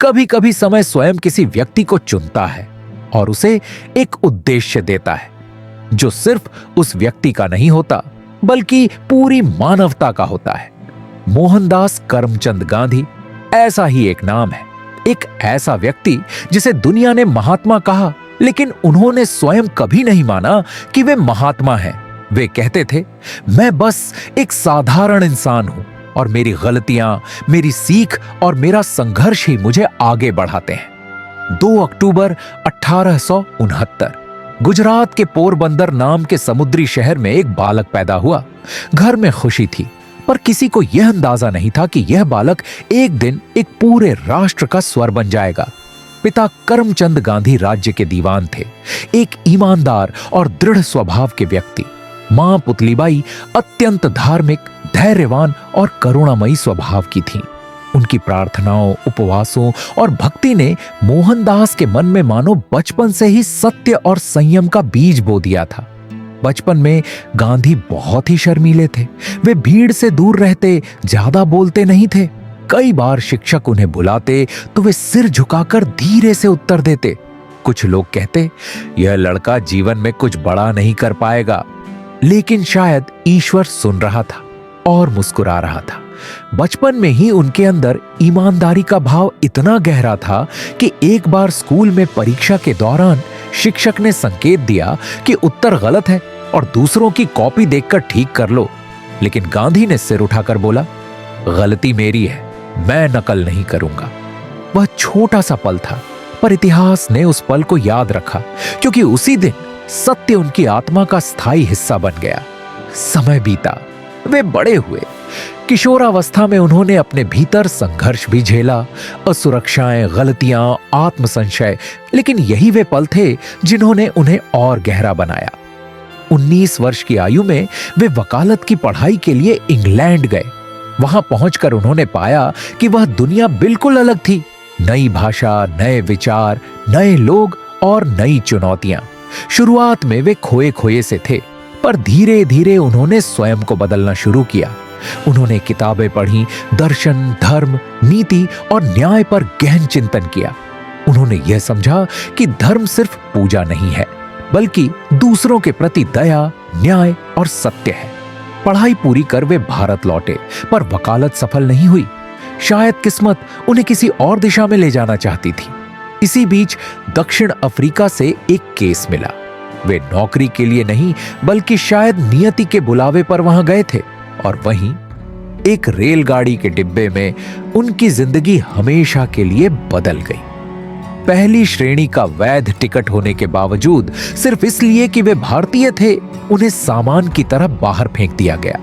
कभी कभी समय स्वयं किसी व्यक्ति को चुनता है और उसे एक उद्देश्य देता है जो सिर्फ उस व्यक्ति का नहीं होता बल्कि पूरी मानवता का होता है। मोहनदास करमचंद गांधी ऐसा ही एक नाम है, एक ऐसा व्यक्ति जिसे दुनिया ने महात्मा कहा, लेकिन उन्होंने स्वयं कभी नहीं माना कि वे महात्मा हैं। वे कहते थे, मैं बस एक साधारण इंसान हूं और मेरी गलतियां, मेरी सीख और मेरा संघर्ष ही मुझे आगे बढ़ाते हैं। 2 अक्टूबर 1869 गुजरात के पोरबंदर नाम के समुद्री शहर में एक बालक पैदा हुआ। घर में खुशी थी, पर किसी को यह अंदाजा नहीं था कि यह बालक एक दिन एक पूरे राष्ट्र का स्वर बन जाएगा। पिता करमचंद गांधी राज्य के दीवान थे, एक ईमानदार और दृढ़ स्वभाव के व्यक्ति। मां पुतलीबाई अत्यंत धार्मिक, धैर्यवान और करुणामयी स्वभाव की थीं। उनकी प्रार्थनाओं, उपवासों और भक्ति ने मोहनदास के मन में मानो बचपन से ही सत्य और संयम का बीज बो दिया था। बचपन में गांधी बहुत ही शर्मीले थे। वे भीड़ से दूर रहते, ज्यादा बोलते नहीं थे। कई बार शिक्षक उन्हें बुलाते तो वे सिर झुकाकर धीरे से उत्तर देते। कुछ लोग कहते, यह लड़का जीवन में कुछ बड़ा नहीं कर पाएगा, लेकिन शायद ईश्वर सुन रहा था और मुस्कुरा रहा था। बचपन में ही उनके अंदर ईमानदारी का भाव इतना गहरा था कि एक बार स्कूल में परीक्षा के दौरान शिक्षक ने संकेत दिया कि उत्तर गलत है और दूसरों की कॉपी देखकर ठीक कर लो, लेकिन गांधी ने सिर उठाकर बोला, गलती मेरी है, मैं नकल नहीं करूंगा। वह छोटा सा पल था, पर इतिहास ने उस पल को याद रखा, क्योंकि उसी दिन सत्य उनकी आत्मा का स्थायी हिस्सा बन गया। समय बीता, वे बड़े हुए। किशोरावस्था में उन्होंने अपने भीतर संघर्ष भी झेला, असुरक्षाएं, गलतियां, आत्मसंशय, लेकिन यही वे पल थे जिन्होंने उन्हें और गहरा बनाया। 19 वर्ष की आयु में वे वकालत की पढ़ाई के लिए इंग्लैंड गए। वहां पहुंचकर उन्होंने पाया कि वह दुनिया बिल्कुल अलग थी। नई भाषा, नए विचार, नए लोग और नई चुनौतियां। शुरुआत में वे खोए खोए से थे, पर धीरे धीरे उन्होंने स्वयं को बदलना शुरू किया। उन्होंने किताबें पढ़ी, दर्शन, धर्म, नीति और न्याय पर गहन चिंतन किया। उन्होंने यह समझा कि धर्म सिर्फ पूजा नहीं है, बल्कि दूसरों के प्रति दया, न्याय और सत्य है। पढ़ाई पूरी कर वे भारत लौटे, पर वकालत सफल नहीं हुई। शायद किस्मत उन्हें किसी और दिशा में ले जाना चाहती थी। इसी बीच दक्षिण अफ्रीका से एक केस मिला। वे नौकरी के लिए नहीं, बल्कि शायद नियति के बुलावे पर वहां गए थे, और वहीं एक रेलगाड़ी के डिब्बे में उनकी जिंदगी हमेशा के लिए बदल गई। पहली श्रेणी का वैध टिकट होने के बावजूद, सिर्फ इसलिए कि वे भारतीय थे, उन्हें सामान की तरह बाहर फेंक दिया गया।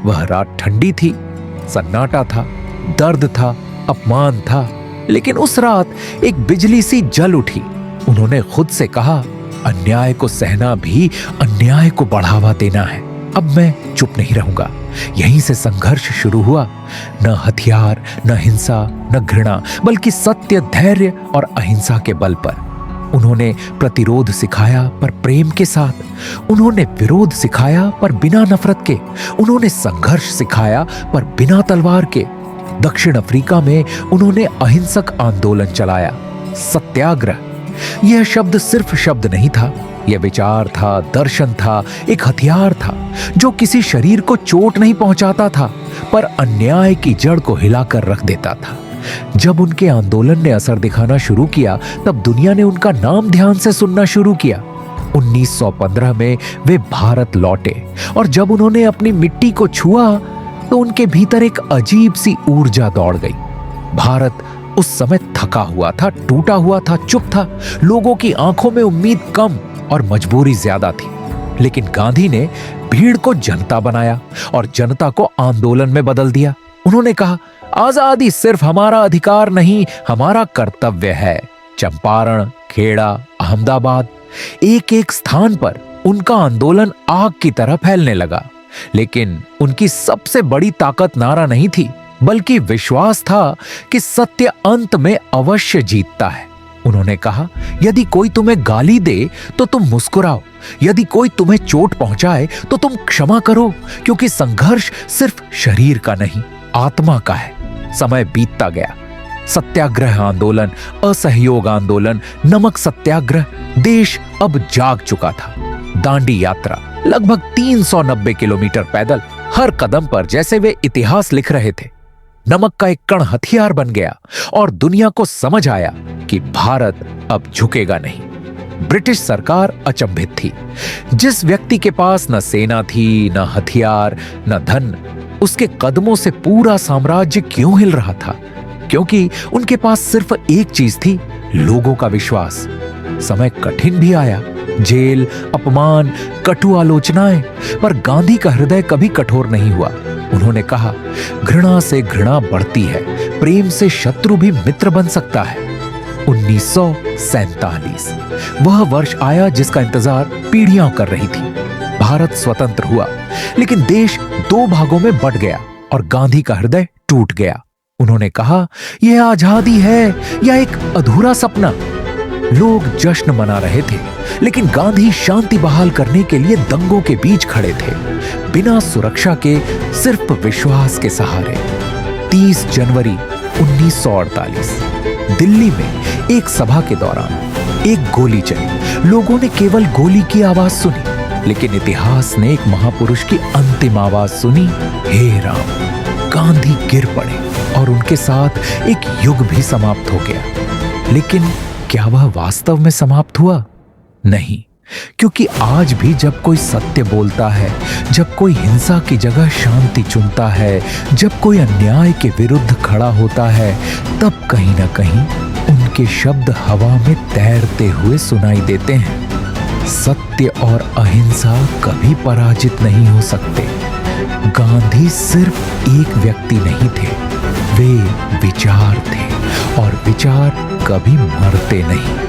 वह रात ठंडी थी, सन्नाटा था, दर्द था, अपमान था, लेकिन उस रात एक बिजली सी जल उठी। उन्होंने खुद से कहा, अन्याय को सहना भी अन्याय को बढ़ावा देना है। अब मैं चुप नहीं रहूंगा। यहीं से संघर्ष शुरू हुआ। न हथियार, न हिंसा, न घृणा, बल्कि सत्य, धैर्य और अहिंसा के बल पर। उन्होंने प्रतिरोध सिखाया, पर प्रेम के साथ। उन्होंने विरोध सिखाया, पर बिना नफरत के। उन्होंने संघर्ष सिखाया, पर बिना तलवार के। दक्षिण अफ्रीका में उन्होंने अहिंसक आंदोलन चलाया, सत्याग्रह। यह शब्द सिर्फ शब्द नहीं था, यह विचार था, दर्शन था, एक हथियार था जो किसी शरीर को चोट नहीं पहुंचाता था, पर अन्याय की जड़ को हिलाकर रख देता था। जब उनके आंदोलन ने असर दिखाना शुरू किया, तब दुनिया ने उनका नाम ध्यान से सुनना शुरू किया। 1915 में वे भारत लौटे, और जब उन्होंने अपनी मिट्टी को छुआ तो उनके भीतर एक अजीब सी ऊर्जा दौड़ गई। भारत उस समय थका हुआ था, टूटा हुआ था, चुप था। लोगों की आंखों में उम्मीद कम और मजबूरी ज्यादा थी। लेकिन गांधी ने भीड़ को जनता बनाया और जनता को आंदोलन में बदल दिया। उन्होंने कहा, आजादी सिर्फ हमारा अधिकार नहीं, हमारा कर्तव्य है। चंपारण, खेड़ा, अहमदाबाद, एक एक स्थान पर उनका आंदोलन आग की तरह फैलने लगा। लेकिन उनकी सबसे बड़ी ताकत नारा नहीं थी, बल्कि विश्वास था कि सत्य अंत में अवश्य जीतता है। उन्होंने कहा, यदि कोई तुम्हें गाली दे तो तुम मुस्कुराओ, यदि कोई तुम्हें चोट पहुंचाए तो तुम क्षमा करो, क्योंकि संघर्ष सिर्फ शरीर का नहीं, आत्मा का है। समय बीतता गया। सत्याग्रह आंदोलन, असहयोग आंदोलन, नमक सत्याग्रह, देश अब जाग चुका था। दांडी यात्रा, लगभग 390 किलोमीटर पैदल, हर कदम पर जैसे वे इतिहास लिख रहे थे। नमक का एक कण हथियार बन गया और दुनिया को समझ आया कि भारत अब झुकेगा नहीं। ब्रिटिश सरकार अचंभित थी। जिस व्यक्ति के पास न सेना थी, न हथियार, न धन, उसके कदमों से पूरा साम्राज्य क्यों हिल रहा था? क्योंकि उनके पास सिर्फ एक चीज थी, लोगों का विश्वास। समय कठिन भी आया, जेल, अपमान, कटु आलोचनाएं, पर गांधी का हृदय कभी कठोर नहीं हुआ। उन्होंने कहा, घृणा से घृणा बढ़ती है, प्रेम से शत्रु भी मित्र बन सकता है। 1947 वह वर्ष आया जिसका इंतजार पीढ़ियां कर रही थी। भारत स्वतंत्र हुआ, लेकिन देश दो भागों में बंट गया और गांधी का हृदय टूट गया। उन्होंने कहा, यह आजादी है या एक अधूरा सपना? लोग जश्न मना रहे थे, लेकिन गांधी शांति बहाल करने के लिए दंगों के बीच खड़े थे, बिना सुरक्षा के, सिर्फ विश्वास के सहारे। 30 जनवरी 1948 दिल्ली में एक सभा के दौरान एक गोली चली। लोगों ने केवल गोली की आवाज सुनी, लेकिन इतिहास ने एक महापुरुष की अंतिम आवाज सुनी, हे राम। गांधी गिर पड़े और उनके साथ एक युग भी समाप्त हो गया। लेकिन क्या वह वास्तव में समाप्त हुआ? नहीं, क्योंकि आज भी जब कोई सत्य बोलता है, जब कोई हिंसा की जगह शांति चुनता है, जब कोई अन्याय के विरुद्ध खड़ा होता है, तब कहीं ना कहीं उनके शब्द हवा में तैरते हुए सुनाई देते हैं। सत्य और अहिंसा कभी पराजित नहीं हो सकते। गांधी सिर्फ एक व्यक्ति नहीं थे, वे विचार थे, और विचार कभी मरते नहीं।